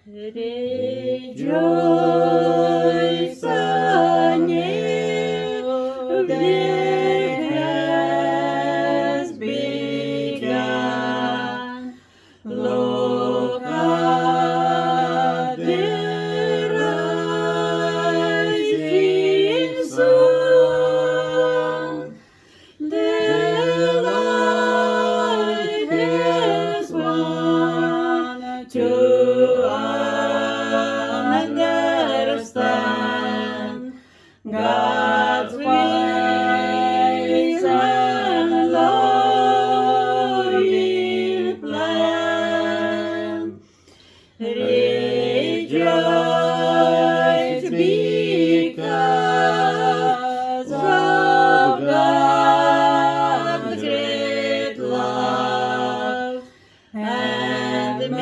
Rejoice anew, day has begun. Look at the rising sun. The light has won to understand God's ways and loving plan. Rejoice because of God's great love and mercy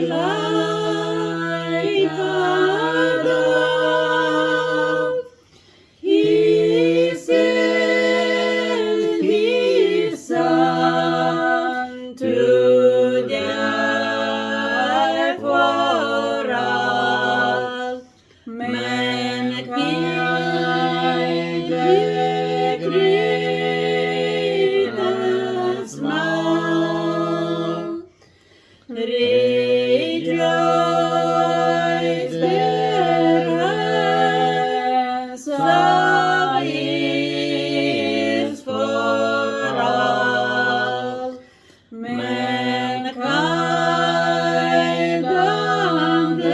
like a dove. He sent His Son to die for us. Mankind, the greatest now. Rejoice, the ransom is for all. Mankind under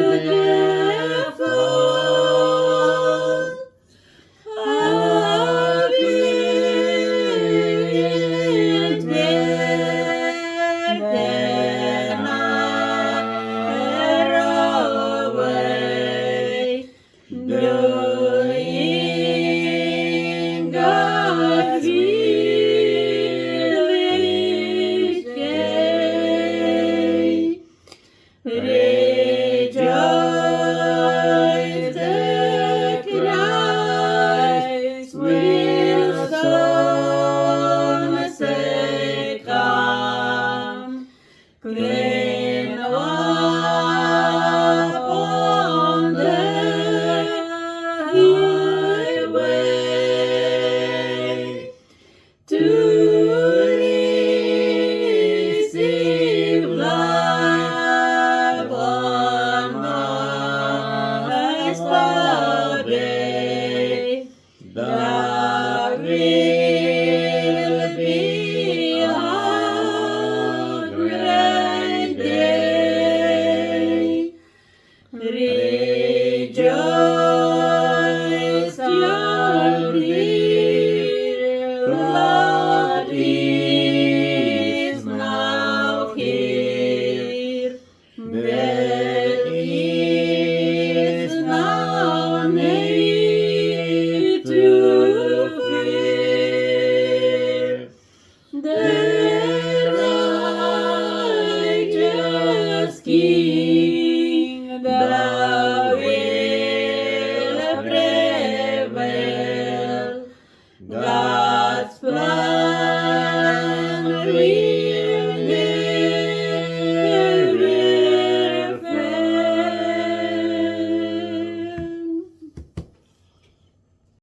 the fall of it then away, doing God's will each day. Rejoice, the Christ will soon say, come, clean upon the highway to receive life on Christ's day. That will be a great day. Rejoice, your dear Lord is now here. There is no need to fear. The righteous King, thou will prevail. God